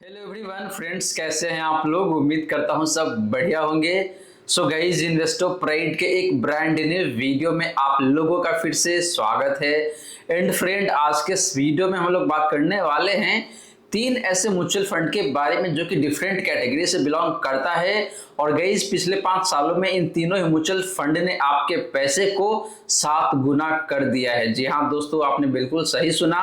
Hello everyone friends, कैसे हैं आप लोग। उम्मीद करता हूं सब बढ़िया होंगे। सो गाइस, इन्वेस्टो प्राइड के एक ब्रांड न्यू वीडियो में आप लोगों का फिर से स्वागत है। एंड फ्रेंड, आज के इस वीडियो में हम लोग बात करने वाले हैं तीन ऐसे म्यूचुअल फंड के बारे में जो कि डिफरेंट कैटेगरी से बिलोंग करता है। और गाइस, पिछले 5 सालों में इन तीनों ही म्यूचुअल फंड ने आपके पैसे को 7 गुना कर दिया है। जी हाँ दोस्तों, आपने बिल्कुल सही सुना।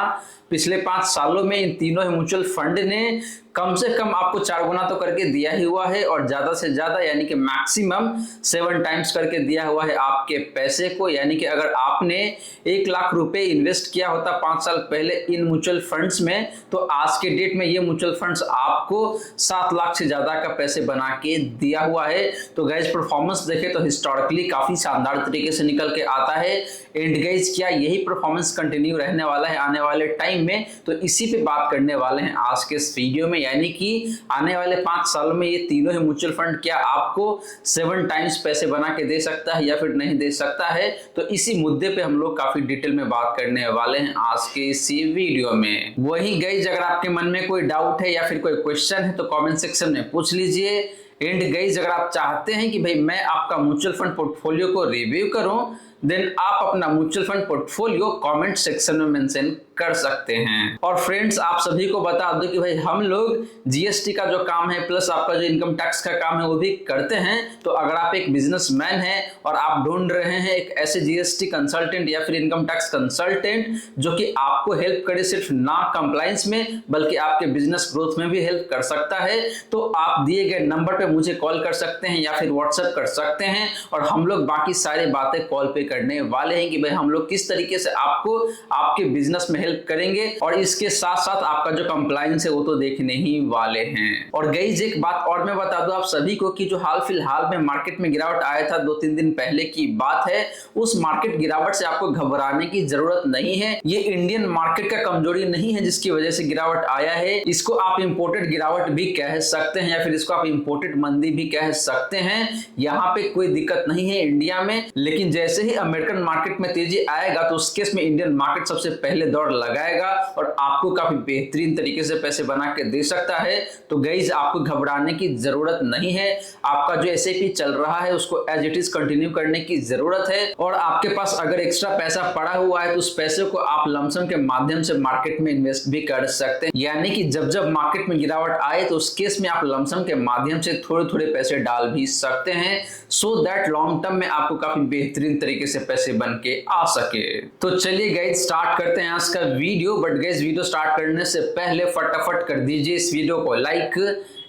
पिछले 5 सालों में इन तीनों ही म्यूचुअल फंड ने कम से कम आपको 4 गुना तो करके दिया ही हुआ है, और ज्यादा से ज्यादा यानी कि मैक्सिमम 7 टाइम्स करके दिया हुआ है आपके पैसे को। यानी कि अगर आपने 1 लाख रुपए इन्वेस्ट किया होता 5 साल पहले इन म्यूचुअल फंड्स में, तो आज के डेट में ये म्यूचुअल फंड्स आपको 7 लाख से ज्यादा का पैसे बना के दिया हुआ है। तो गाइज, परफॉर्मेंस देखे तो हिस्टोरिकली काफी शानदार तरीके से निकल के आता है। एंड गाइज, क्या यही परफॉर्मेंस कंटिन्यू रहने वाला है आने वाले टाइम में? तो इसी पे बात करने वाले हैं आज के इस वीडियो में। यानी कि आने वाले 5 सालों में ये तीनों ही म्यूचुअल फंड क्या आपको 7 टाइम्स पैसे बना के दे सकता है या फिर नहीं दे सकता है। तो इसी मुद्दे पे हम लोग काफी डिटेल में बात करने वाले हैं आज के इसी वीडियो में। वही गाइज, अगर आपके मन में कोई डाउट है या फिर कोई क्वेश्चन है तो कमेंट सेक्शन में पूछ लीजिए। एंड गाइज, अगर आप चाहते हैं कि भाई मैं आपका म्यूचुअल फंड पोर्टफोलियो को रिव्यू करूं, देन आप अपना mutual fund portfolio comment section में मेंशन कर सकते हैं। और फ्रेंड्स, आप सभी को बता दो कि भाई हम लोग जीएसटी का जो काम है प्लस आपका जो इनकम टैक्स का काम है वो भी करते हैं। तो अगर आप एक बिजनेसमैन हैं और आप ढूंढ रहे हैं एक ऐसे जीएसटी कंसल्टेंट या फिर इनकम टैक्स कंसल्टेंट जो कि आपको हेल्प करे सिर्फ ना कंप्लायंस में बल्कि आपके बिजनेस ग्रोथ में भी हेल्प कर सकता है, तो आप दिए गए नंबर पे मुझे कॉल कर सकते हैं या फिर व्हाट्सएप कर सकते हैं। और हम लोग बाकी सारी बातें कॉल पे करने वाले हैं कि भाई हम लोग किस तरीके से आपको आपके बिजनेस में हेल्प करेंगे, और इसके साथ साथ आपका जो कंप्लायंस है वो तो देखने ही वाले हैं। और गाइस, एक बात और मैं बता दूं आप सभी को कि जो हाल फिलहाल में मार्केट में गिरावट आया था 2-3 दिन पहले की बात है, उस मार्केट गिरावट से आपको घबराने की जरूरत नहीं है। ये इंडियन मार्केट का कमजोरी नहीं है जिसकी वजह से गिरावट आया है। इसको आप इंपोर्टेड गिरावट भी कह सकते हैं या फिर इसको आप इंपोर्टेड मंदी भी कह सकते हैं। यहाँ पे कोई दिक्कत नहीं है इंडिया में। लेकिन जैसे ही अमेरिकन मार्केट में तेजी आएगा तो उस केस में इंडियन मार्केट सबसे पहले दौड़ लगाएगा और आपको काफी बेहतरीन तरीके से पैसे बना के दे सकता है। तो गाइस, आपको घबराने की जरूरत नहीं है। आपका जो एसआईपी चल रहा है उसको एज इट इज कंटिन्यू करने की जरूरत है। और आपके पास अगर एक्स्ट्रा पैसा पड़ा हुआ है तो उस पैसे को आप लमसम के माध्यम से मार्केट में इन्वेस्ट भी कर सकते हैं। यानी कि जब जब मार्केट में गिरावट आए तो उस केस में आप लमसम के माध्यम से थोड़े थोड़े पैसे डाल भी सकते हैं, सो दैट लॉन्ग टर्म में आपको काफी बेहतरीन तरीके से पैसे बन के आ सके। तो चलिए गाइस, स्टार्ट करते हैं आज का video. But guys, video start करने से पहले फटाफट कर दीजिए इस वीडियो को लाइक।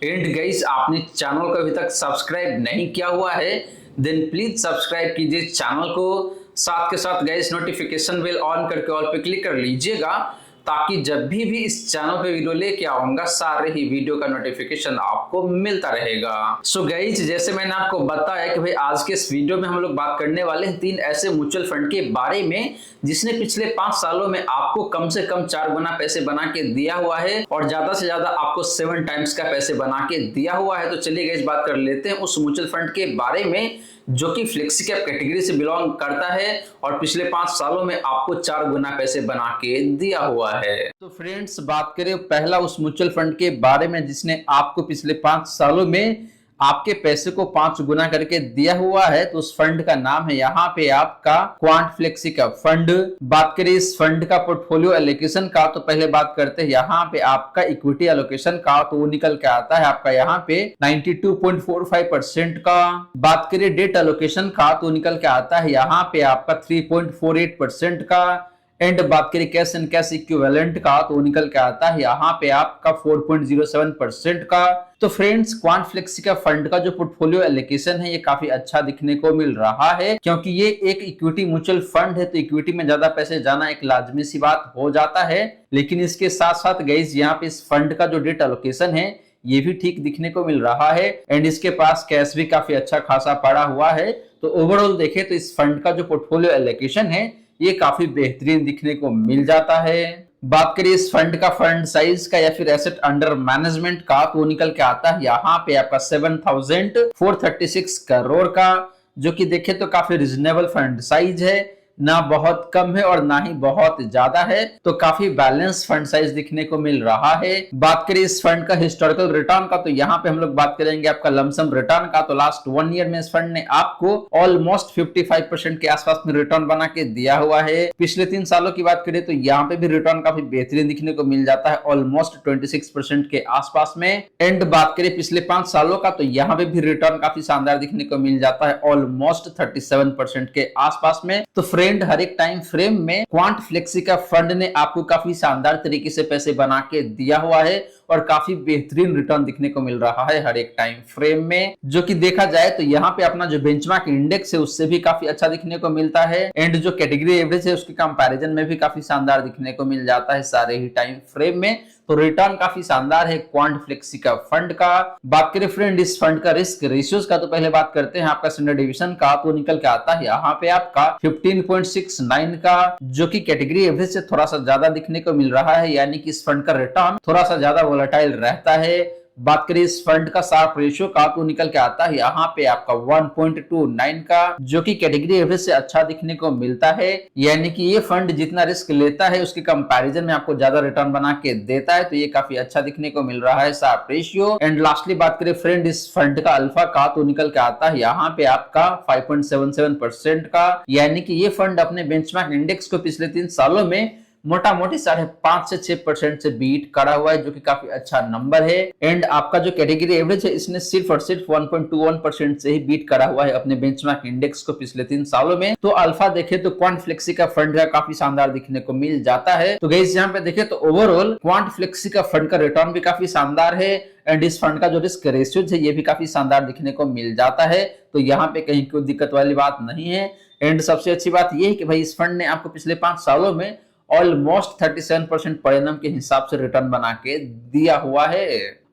एंड गाइस, आपने चैनल को अभी तक सब्सक्राइब नहीं किया हुआ है देन प्लीज सब्सक्राइब कीजिए चैनल को। साथ के साथ गाइस, नोटिफिकेशन बेल ऑन करके ऑल पे क्लिक कर लीजिएगा ताकि जब भी इस चैनल पे वीडियो लेके आऊंगा सारे ही वीडियो का नोटिफिकेशन आपको मिलता रहेगा। सो गाइस, जैसे मैंने आपको बताया कि भाई आज के इस वीडियो में हम लोग बात करने वाले हैं 3 ऐसे म्यूचुअल फंड के बारे में जिसने पिछले 5 सालों में आपको कम से कम 4 गुना पैसे बना के दिया हुआ है और ज्यादा से ज्यादा आपको 7 टाइम्स का पैसे बना के दिया हुआ है। तो चलिए गाइस, बात कर लेते हैं उस म्यूचुअल फंड के बारे में जो कि फ्लेक्सी कैप कैटेगरी से बिलोंग करता है और पिछले 5 सालों में आपको 4 गुना पैसे बना के दिया हुआ है। तो फ्रेंड्स, बात करें पहला उस म्यूचुअल फंड के बारे में जिसने आपको पिछले 5 सालों में आपके पैसे को 5 गुना करके दिया हुआ है, तो उस फंड का नाम है यहाँ पे आपका क्वांट फ्लेक्सी कैप फंड। बात करें इस फंड का पोर्टफोलियो एलोकेशन का, तो पहले बात करते हैं यहाँ पे आपका इक्विटी एलोकेशन का, तो वो निकल के आता है आपका यहाँ पे 92.45% का। बात करें डेट एलोकेशन का, तो निकल के आता है यहाँ पे आपका 3.48% का। एंड बात करें कैश एंड कैश इक्विवेलेंट का, तो निकल के आता है यहाँ पे आपका 4.07% का। तो फ्रेंड्स, क्वांट फ्लेक्सी का फंड का जो पोर्टफोलियो एलोकेशन है ये काफी अच्छा दिखने को मिल रहा है क्योंकि ये एक इक्विटी म्यूचुअल फंड है, तो इक्विटी में ज्यादा पैसे जाना एक लाजमी सी बात हो जाता है। लेकिन इसके साथ साथ गाइस, यहाँ पे इस फंड का जो डेट एलोकेशन है ये भी ठीक दिखने को मिल रहा है। एंड इसके पास कैश भी काफी अच्छा खासा पड़ा हुआ है। तो ओवरऑल देखें तो इस फंड का जो पोर्टफोलियो एलोकेशन है ये काफी बेहतरीन दिखने को मिल जाता है। बात करिए इस फंड का फंड साइज का या फिर एसेट अंडर मैनेजमेंट का, तो निकल के आता है यहाँ पे आपका 7,436 करोड़ का, जो कि देखे तो काफी रिजनेबल फंड साइज है। ना बहुत कम है और ना ही बहुत ज्यादा है, तो काफी बैलेंस फंड साइज दिखने को मिल रहा है। बात करें इस फंड का हिस्टोरिकल रिटर्न का, तो यहाँ पे हम लोग बात करेंगे आपका लमसम रिटर्न का। तो लास्ट 1 ईयर में इस फंड ने आपको ऑलमोस्ट 55% के आसपास में रिटर्न बना के दिया हुआ है। पिछले 3 सालों की बात करें तो यहाँ पे भी रिटर्न काफी बेहतरीन दिखने को मिल जाता है, ऑलमोस्ट 26% के आसपास में। एंड बात करें पिछले 5 सालों का, तो यहाँ पे भी रिटर्न काफी शानदार दिखने को मिल जाता है, ऑलमोस्ट 37% के आसपास में। तो फ्रेंड, हर एक टाइम फ्रेम में क्वांट फ्लेक्सी का फंड ने आपको काफी शानदार तरीके से पैसे बना के दिया हुआ है और काफी बेहतरीन रिटर्न दिखने को मिल रहा है हर एक टाइम फ्रेम में, जो कि देखा जाए तो यहाँ पे अपना जो बेंचमार्क इंडेक्स है उससे भी काफी अच्छा दिखने को मिलता है। एंड जो कैटेगरी एवरेज है उसके कंपैरिजन में भी काफी शानदार दिखने को मिल जाता है सारे ही टाइम फ्रेम में। तो रिटर्न काफी शानदार है क्वांट फ्लेक्सी का फंड का। बात करें फ्रेंड इस फंड का रिस्क रेशियोज का, तो पहले बात करते हैं आपका स्टैंडर्ड डिवीजन का। तो निकल के आता है यहाँ पे आपका 15.69 का, जो कि कैटेगरी एवरेज से थोड़ा सा ज्यादा दिखने को मिल रहा है, यानी कि इस फंड का रिटर्न थोड़ा सा ज्यादा वोलेटाइल रहता है। बात करें इस फंड का शार्प रेशियो का, तो निकल के आता है यहाँ पे आपका 1.29 का, जो कि कैटेगरी एवरेज से अच्छा दिखने को मिलता है, यानी कि ये फंड जितना रिस्क लेता है उसके कंपैरिजन में आपको ज्यादा रिटर्न बना के देता है, तो ये काफी अच्छा दिखने को मिल रहा है शार्प रेशियो। एंड लास्टली बात करें फ्रेंड इस फंड का अल्फा का, तो निकल के आता है यहाँ पे आपका 5.77% का, यानी कि ये फंड अपने बेंचमार्क इंडेक्स को पिछले 3 सालों में मोटा मोटी 5.5 से 6% से बीट करा हुआ है, जो कि काफी अच्छा नंबर है। एंड आपका जो कैटेगरी एवरेज है इसने सिर्फ और सिर्फ 1.21% से ही बीट करा हुआ है अपने बेंचमार्क इंडेक्स को पिछले 3 सालों में। तो अल्फा देखे तो क्वांट फ्लेक्सी का फंड का काफी शानदार दिखने को मिल जाता है। तो गाइस यहाँ पे देखे तो ओवरऑल क्वांट फ्लेक्सी का फंड का रिटर्न भी काफी शानदार है एंड इस फंड का जो रिस्क रेशियोज है ये भी काफी शानदार दिखने को मिल जाता है। तो यहाँ पे कहीं कोई दिक्कत वाली बात नहीं है। एंड सबसे अच्छी बात यह है कि भाई इस फंड ने आपको पिछले 5 सालों में ऑलमोस्ट 37% पर एनम के हिसाब से रिटर्न बना के दिया हुआ है।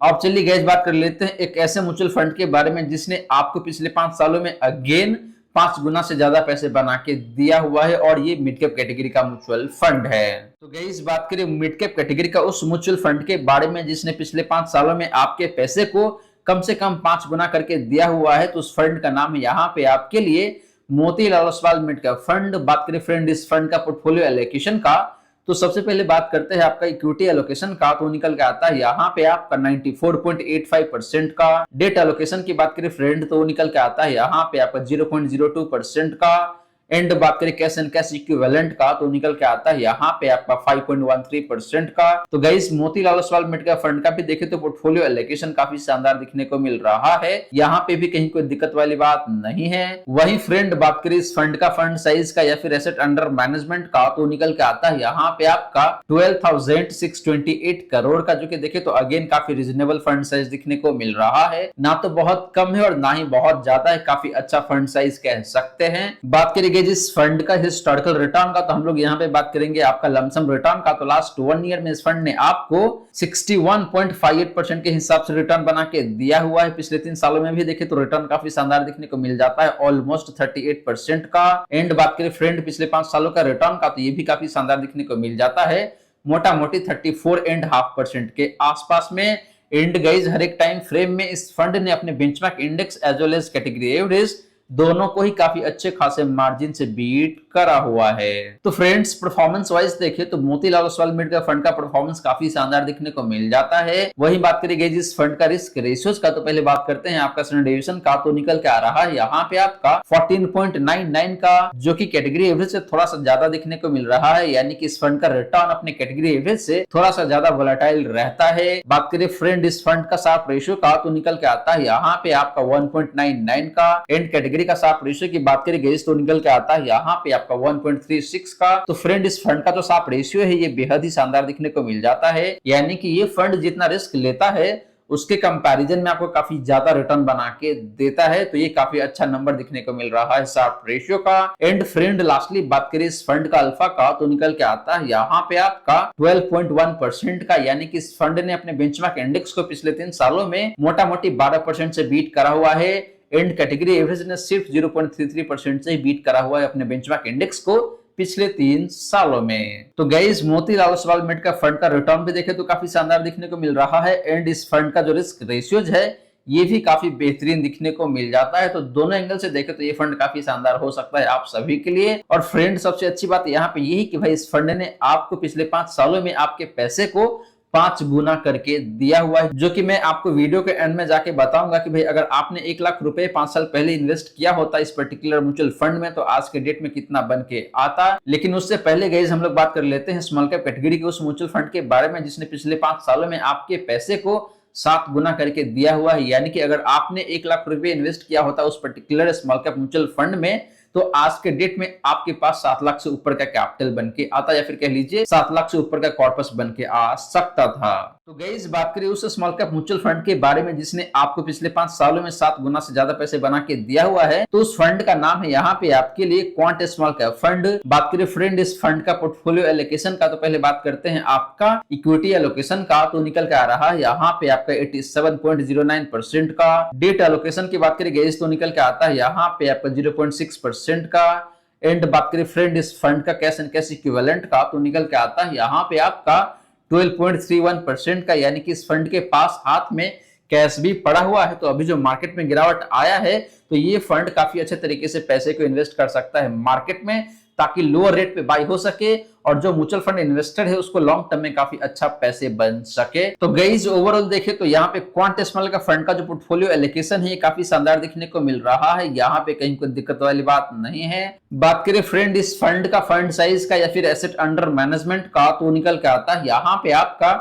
अब चलिए गाइस बात कर लेते हैं एक ऐसे म्यूचुअल फंड के बारे में जिसने आपको पिछले 5 सालों में अगेन 5 गुना से ज्यादा पैसे बना के दिया हुआ है, और ये मिड कैप कैटेगरी का म्यूचुअल फंड है। तो गाइस बात करें मिड कैप कैटेगरी का उस म्यूचुअल फंड के बारे में जिसने पिछले 5 सालों में आपके पैसे को कम से कम 5 गुना करके दिया हुआ है, तो उस फंड का नाम है यहाँ पे आपके लिए Motilal Oswal mid cap fund. बात करें फ्रेंड इस फंड का पोर्टफोलियो एलोकेशन का, तो सबसे पहले बात करते हैं आपका इक्विटी एलोकेशन का। तो निकल के आता है यहाँ पे आपका 94.85% का। डेट एलोकेशन की बात करें फ्रेंड, तो निकल के आता है यहाँ पे आपका 0.02% का। एंड बात करें कैश एंड कैश इक्विवेलेंट का, तो निकल के आता है यहाँ पे आपका 5.13% का। तो guys Motilal Oswal mid cap fund का भी देखे तो पोर्टफोलियो एलोकेशन काफी शानदार दिखने को मिल रहा है, यहाँ पे भी कहीं कोई दिक्कत वाली बात नहीं है। वही फ्रेंड बात करें इस फंड का फंड साइज का या फिर एसेट अंडर मैनेजमेंट का, तो निकल के आता है यहाँ पे आपका 12,628 करोड़ का, जो कि देखे तो अगेन काफी रिजनेबल फंड साइज दिखने को मिल रहा है, ना तो बहुत कम है और ना ही बहुत ज्यादा है, काफी अच्छा फंड साइज कह सकते हैं। बात करेंगे जिस फंड का हिस्टोरिकल रिटर्न का, तो हम लोग यहाँ पे बात करेंगे आपका लमसम रिटर्न का। तो लास्ट 1 ईयर में इस फंड ने आपको 61.58% के हिसाब से रिटर्न बना के दिया हुआ है। पिछले 3 सालों में भी देखे तो रिटर्न काफी शानदार दिखने को मिल जाता है, ऑलमोस्ट 38% का। एंड बात करें फ्रेंड पिछले 5 सालों का रिटर्न का, तो ये भी काफी शानदार दिखने को मिल जाता है, मोटा मोटी 34.5% के आसपास में। एंड गाइज हर एक टाइम फ्रेम में इस फंड ने अपने benchmark index as well as category average दोनों को ही काफी अच्छे खासे मार्जिन से बीट करा हुआ है। तो फ्रेंड्स परफॉर्मेंस वाइज देखें तो Motilal Oswal mid cap fund का परफॉर्मेंस काफी शानदार दिखने को मिल जाता है। वही बात करेंगे जिस फंड का रिस्क रेशियोज का, तो पहले बात करते हैं आपका स्टैंडर्ड डिवीजन का। तो निकल के आ रहा है यहाँ पे आपका 14.99 का, जो कि कैटेगरी एवरेज से थोड़ा सा ज्यादा दिखने को मिल रहा है, यानी कि इस फंड का रिटर्न अपने कैटेगरी एवरेज से थोड़ा सा ज्यादा वोलेटाइल रहता है। बात करें फ्रेंड इस फंड का शार्प रेशियो का, तो निकल के आता है यहाँ पे आपका 1.99 का। एंड कैटेगरी का शार्प रेशियो की बात करें तो निकल के आता है यहाँ पे आपका 1.36 का। तो फ्रेंड इस फंड का जो शार्प रेशियो है ये बेहद ही शानदार दिखने को मिल जाता है, यानी कि ये फंड जितना रिस्क लेता है उसके कंपैरिजन में आपको काफी ज्यादा रिटर्न बना के देता है, तो ये काफी अच्छा नंबर दिखने को मिल रहा है शार्प रेशियो का। एंड फ्रेंड लास्टली बात करें इस फंड का अल्फा का, तो निकल के आता है यहाँ पे आपका 12.1% का, यानी कि इस फंड ने अपने बेंचमार्क इंडेक्स को पिछले 3 सालों में मोटा मोटी 12% से बीट करा हुआ है। एंड कैटेगरी एवरेज ने सिर्फ 0.33% से ही बीट करा हुआ है अपने बेंचमार्क इंडेक्स को पिछले 3 सालों में। तो guys Motilal Oswal mid cap fund का रिटर्न भी देखे तो काफी शानदार दिखने को मिल रहा है। एंड इस फंड का जो रिस्क रेशियोज है ये भी काफी बेहतरीन दिखने को मिल जाता है। तो दोनों एंगल से देखें तो ये फंड काफी शानदार हो सकता है आप सभी के लिए। और फ्रेंड सबसे अच्छी बात यहाँ पे यही कि भाई इस फंड ने आपको पिछले 5 सालों में आपके पैसे को 5 गुना करके दिया हुआ है, जो कि मैं आपको वीडियो के एंड में जाके बताऊंगा कि भाई अगर आपने 1 लाख रुपए 5 साल पहले इन्वेस्ट किया होता इस पर्टिकुलर म्यूचुअल फंड में तो आज के डेट में कितना बन के आता। लेकिन उससे पहले गाइस हम लोग बात कर लेते हैं स्मॉल कैप कैटेगरी के उस म्यूचुअल फंड के बारे में जिसने पिछले 5 सालों में आपके पैसे को 7 गुना करके दिया हुआ है। यानी कि अगर आपने 1 लाख रुपए इन्वेस्ट किया होता उस particular small cap mutual fund में तो आज के डेट में आपके पास 7 लाख से ऊपर का कैपिटल बन के आता, या फिर कह लीजिए 7 लाख से ऊपर का कॉर्पस बन के आ सकता था। तो गाइस बात करें उस स्मॉल कैप म्यूचुअल फंड के बारे में जिसने आपको पिछले 5 सालों में 7 गुना से ज्यादा पैसे बना के दिया हुआ है, तो उस फंड का नाम है यहाँ पे आपके लिए क्वांट स्मॉल कैप फंड। बात करें फ्रेंड इस फंड का पोर्टफोलियो एलोकेशन का, तो पहले बात करते हैं आपका इक्विटी एलोकेशन का। तो निकल के आ रहा है यहाँ पे आपका 87.09% का। डेट एलोकेशन की बात करें गाइस तो निकल के आता है यहाँ पे आपका 0.6% का। एंड बात करें फ्रेंड इस फंड का कैश एंड कैश इक्विवेलेंट का, तो निकल के आता है यहाँ पे आपका 12.31% का। यानी कि इस फंड के पास हाथ में कैश भी पड़ा हुआ है। तो अभी जो मार्केट में गिरावट आया है तो ये फंड काफी अच्छे तरीके से पैसे को इन्वेस्ट कर सकता है मार्केट में, ताकि लोअर रेट पे बाई हो सके और जो म्यूचुअल फंड इन्वेस्टर है उसको लॉन्ग टर्म में काफी अच्छा पैसे बन सके। तो गाइस ओवरऑल देखे तो यहाँ पे क्वांट स्मॉल का फंड का जो पोर्टफोलियो एलोकेशन है ये काफी शानदार दिखने को मिल रहा है। यहाँ पे कहीं कोई दिक्कत वाली बात नहीं है। बात करें फ्रेंड इस फंड का फंड साइज का या फिर एसेट अंडर मैनेजमेंट का, तो निकल के आता है यहाँ पे आपका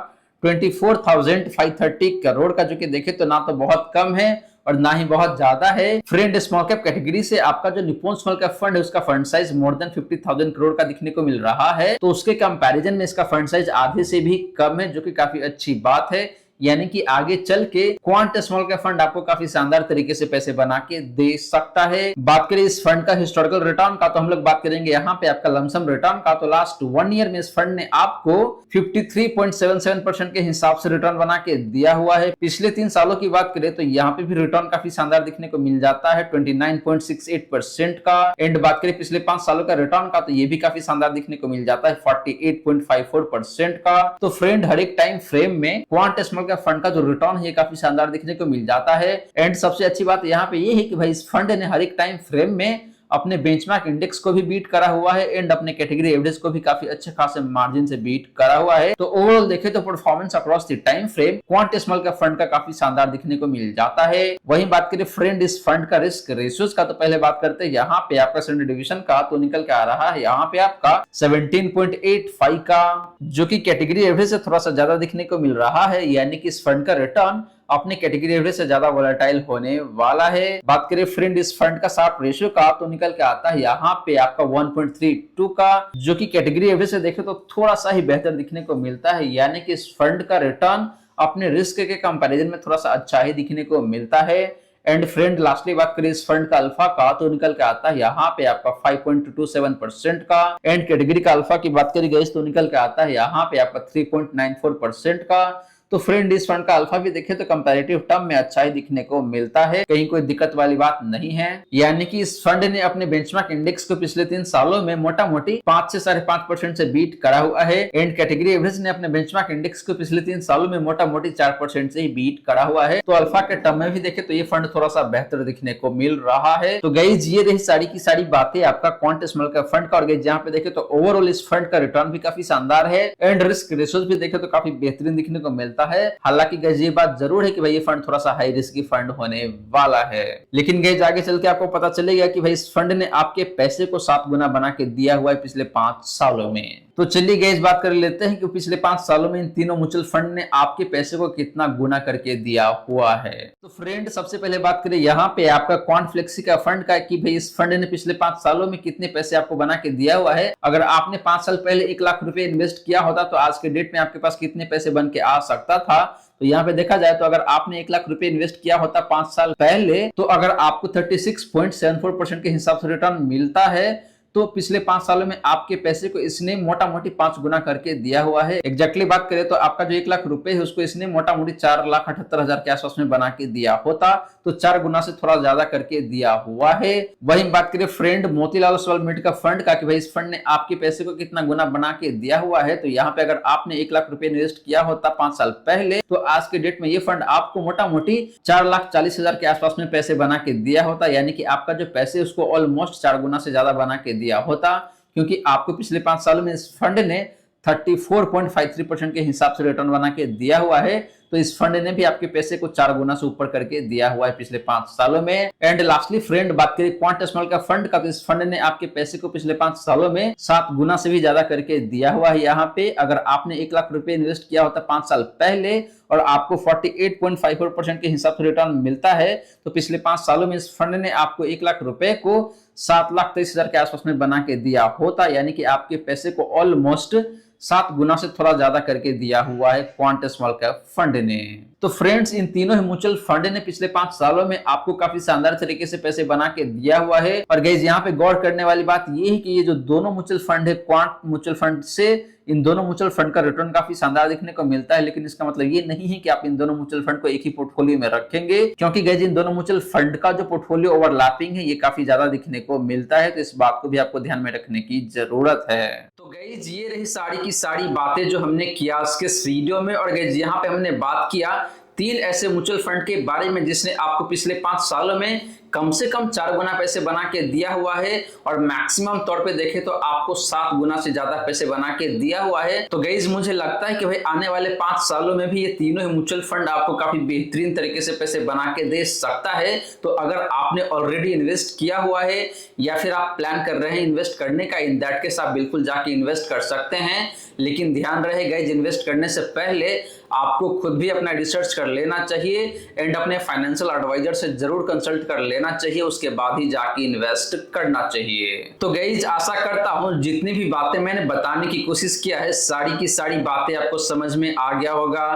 24,530 करोड़ का, जो कि देखे तो ना तो बहुत कम है और ना ही बहुत ज्यादा है। फ्रेंड स्मॉल कैप कैटेगरी से आपका जो निप्पॉन स्मॉल कैप फंड है उसका fund size more than 50,000 crore का दिखने को मिल रहा है। तो उसके कंपैरिजन में इसका फंड साइज आधे से भी कम है, जो कि काफी अच्छी बात है। यानी कि आगे चल के क्वांट स्मॉल कैप फंड आपको काफी शानदार तरीके से पैसे बना के दे सकता है। बात करें इस फंड का हिस्टोरिकल रिटर्न का, तो हम लोग बात करेंगे यहाँ पे आपका लमसम रिटर्न का। तो लास्ट 1 ईयर में इस फंड ने आपको 53.77% के हिसाब से रिटर्न बना के दिया हुआ है। पिछले 3 सालों की बात करें तो यहाँ पे भी रिटर्न काफी शानदार दिखने को मिल जाता है 29.68% का। एंड बात करें पिछले 5 सालों का रिटर्न का, तो ये भी काफी शानदार दिखने को मिल जाता है 48.54% का। तो फ्रेंड हर एक टाइम फ्रेम में क्वांट स्मॉल का फंड का जो रिटर्न है काफी शानदार दिखने को मिल जाता है। एंड सबसे अच्छी बात यहाँ पे ये है कि भाई इस फंड ने हर एक टाइम फ्रेम में अपने बेंचमार्क इंडेक्स को भी बीट करा हुआ है एंड अपने कैटेगरी एवरेज को भी काफी अच्छे खासे मार्जिन से बीट करा हुआ है। तो ओवरऑल देखें तो performance across the time frame quant small का फंड का काफी शानदार दिखने को मिल जाता है। वहीं बात करें फ्रेंड इस फंड का रिस्क रेशियोज का, तो पहले बात करते हैं यहाँ पे आपका सेकेंडरी डिवीजन का, तो निकल के आ रहा है यहाँ पे आपका 17.85 का, जो कि कैटेगरी एवरेज से थोड़ा सा ज्यादा दिखने को मिल रहा है। यानी कि इस फंड का रिटर्न अपने कैटेगरी एवरेज से ज्यादा वोलेटाइल होने वाला है। बात करें फ्रेंड इस फंड का शार्प रेशियो का, तो निकल के आता है यहाँ पे आपका 1.32 का, जो कि कैटेगरी एवरेज से देखें तो थोड़ा सा ही बेहतर दिखने को मिलता है। यानी कि इस फंड का रिटर्न अपने रिस्क के कंपैरिजन में थोड़ा सा अच्छा ही दिखने को मिलता है। एंड फ्रेंड लास्टली बात करें इस फंड का अल्फा का, तो निकल के आता है यहाँ पे आपका 5.27% का। एंड कैटेगरी का अल्फा की बात करी गई तो निकल के आता है यहाँ पे आपका 3.94% का। तो फ्रेंड इस फंड का अल्फा भी देखे तो कंपैरेटिव टर्म में अच्छा ही दिखने को मिलता है, कहीं कोई दिक्कत वाली बात नहीं है। यानी कि इस फंड ने अपने बेंचमार्क इंडेक्स को पिछले 3 सालों में मोटा मोटी 5 से 5.5% से बीट करा हुआ है। एंड कैटेगरी एवरेज ने अपने बेंचमार्क इंडेक्स को पिछले 3 सालों में मोटा मोटी 4% से ही बीट करा हुआ है। तो अल्फा के टर्म में भी देखे तो ये फंड थोड़ा सा बेहतर दिखने को मिल रहा है। तो गाइस ये रही सारी की सारी बातें आपका क्वांट स्मॉल कैप फंड का। और गाइस जहाँ पे देखे तो ओवरऑल इस फंड का रिटर्न भी काफी शानदार है एंड रिस्क रेशियोज भी देखे तो काफी बेहतरीन दिखने को मिलता है। हालांकि गाइस ये बात जरूर है कि भाई ये फंड थोड़ा सा हाई रिस्क फंड होने वाला है, लेकिन गाइस आगे चल के आपको पता चलेगा कि भाई इस फंड ने आपके पैसे को 7 गुना बना के दिया हुआ है पिछले 5 सालों में। तो चलिए गाइस बात कर लेते हैं कि पिछले 5 सालों में इन तीनों म्यूचुअल फंड ने आपके पैसे को कितना गुना करके दिया हुआ है। तो फ्रेंड सबसे पहले बात करें यहाँ पे आपका क्वांट फ्लेक्सी का फंड का कि भाई इस फंड ने पिछले 5 सालों में कितने पैसे आपको बना के दिया हुआ है। अगर आपने 5 साल पहले 1 लाख रुपए इन्वेस्ट किया होता तो आज के डेट में आपके पास कितने पैसे बन के आ सकता था। तो यहाँ पे देखा जाए तो अगर आपने 1 लाख रुपए इन्वेस्ट किया होता 5 साल पहले, तो अगर आपको 36.74% के हिसाब से रिटर्न मिलता है तो पिछले 5 सालों में आपके पैसे को इसने मोटा मोटी 5 गुना करके दिया हुआ है। एग्जैक्टली बात करें तो आपका जो 1 लाख रुपए है उसको इसने मोटा मोटी 4,78,000 के आसपास में बना के दिया होता, तो 4 गुना से थोड़ा ज्यादा करके दिया हुआ है। वहीं बात करें फ्रेंड मोतीलाल ओसवाल मिड का फंड का कि भाई इस फंड ने आपके पैसे को कितना गुना बना के दिया हुआ है, तो यहाँ पे अगर आपने 1 लाख रुपए इन्वेस्ट किया होता 5 साल पहले, तो आज के डेट में ये फंड आपको मोटा मोटी 4,40,000 के आसपास में पैसे बना के दिया होता, यानी कि आपका जो पैसे उसको ऑलमोस्ट 4 गुना से ज्यादा बना के दिया होता, क्योंकि आपको पिछले 5 सालों में इस फंड ने 34.53% के हिसाब से रिटर्न बना के दिया हुआ है। तो इस फंड ने भी आपके पैसे को 4 गुना से ऊपर करके दिया हुआ है पिछले 5 सालों में। एंड लास्टली फ्रेंड बात करें क्वांट स्मॉल का फंड का, तो इस फंड ने आपके पैसे को पिछले 5 सालों में 7 गुना से भी ज्यादा करके दिया हुआ है। यहाँ पे अगर आपने 1 लाख रुपए इन्वेस्ट किया होता 5 साल पहले और आपको 48.54% के हिसाब से रिटर्न मिलता है, तो पिछले 5 सालों में इस फंड ने आपको 1 लाख रुपए को 7,23,000 के आसपास में बना के दिया होता, यानी कि आपके पैसे को ऑलमोस्ट 7 गुना से थोड़ा ज्यादा करके दिया हुआ है क्वांट स्मॉल कैप फंड ने। तो फ्रेंड्स इन तीनों ही म्यूचुअल फंड ने पिछले 5 सालों में आपको काफी शानदार तरीके से पैसे बना के दिया हुआ है। और गाइस यहाँ पे गौर करने वाली बात ये है कि ये जो दोनों म्यूचुअल फंड है क्वांट म्यूचुअल फंड से, इन दोनों म्यूचुअल फंड का रिटर्न काफी शानदार देखने को मिलता है, लेकिन इसका मतलब ये नहीं है कि आप इन दोनों म्यूचुअल फंड को एक ही पोर्टफोलियो में रखेंगे, क्योंकि गाइस इन दोनों म्यूचुअल फंड का जो पोर्टफोलियो ओवरलैपिंग है ये काफी ज्यादा दिखने को मिलता है, तो इस बात को भी आपको ध्यान में रखने की जरूरत है। तो गाइस ये रही सारी की सारी बातें जो हमने किया आज के इस वीडियो में। और गाइस यहाँ पे हमने बात किया 3 ऐसे म्यूचुअल फंड के बारे में जिसने आपको पिछले 5 सालों में कम से कम 4 गुना पैसे बना के दिया हुआ है, और मैक्सिमम तौर पे देखें तो आपको 7 गुना से ज्यादा पैसे बना के दिया हुआ है। तो गाइस मुझे लगता है कि भाई आने वाले 5 सालों में भी ये तीनों ही म्यूचुअल फंड आपको काफी बेहतरीन तरीके से पैसे बना के दे सकता है। तो अगर आपने ऑलरेडी इन्वेस्ट किया हुआ है या फिर आप प्लान कर रहे हैं इन्वेस्ट करने का, इन दैट केस आप बिल्कुल जाके इन्वेस्ट कर सकते हैं, लेकिन ध्यान रहे गाइस इन्वेस्ट करने से पहले आपको खुद भी अपना रिसर्च कर लेना चाहिए एंड अपने फाइनेंशियल एडवाइजर से जरूर कंसल्ट कर लेना चाहिए, उसके बाद ही जाके इन्वेस्ट करना चाहिए। तो गाइस आशा करता हूं जितनी भी बातें मैंने बताने की कोशिश किया है सारी की सारी बातें आपको समझ में आ गया होगा।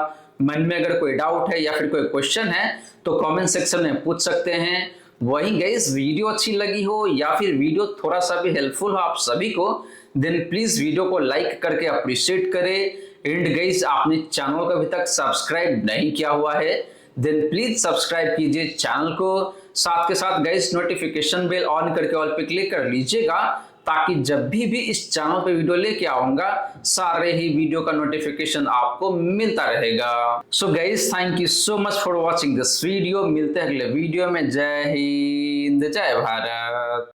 मन में अगर कोई डाउट है या फिर कोई क्वेश्चन है तो कमेंट सेक्शन में पूछ सकते हैं। वहीं गाइस वीडियो अच्छी लगी हो या फिर वीडियो थोड़ा सा भी हेल्पफुल हो आप सभी को, देन प्लीज वीडियो को लाइक करके अप्रिशिएट करें। एंड गाइस आपने चैनल को अभी तक सब्सक्राइब नहीं किया हुआ है देन प्लीज सब्सक्राइब कीजिए चैनल को। साथ के साथ गाइस नोटिफिकेशन बेल ऑन करके ऑल पे क्लिक कर लीजिएगा, ताकि जब भी इस चैनल पे वीडियो लेके आऊंगा सारे ही वीडियो का नोटिफिकेशन आपको मिलता रहेगा। So guys thank you so much for watching this video. मिलते हैं अगले वीडियो में। जय हिंद जय भारत।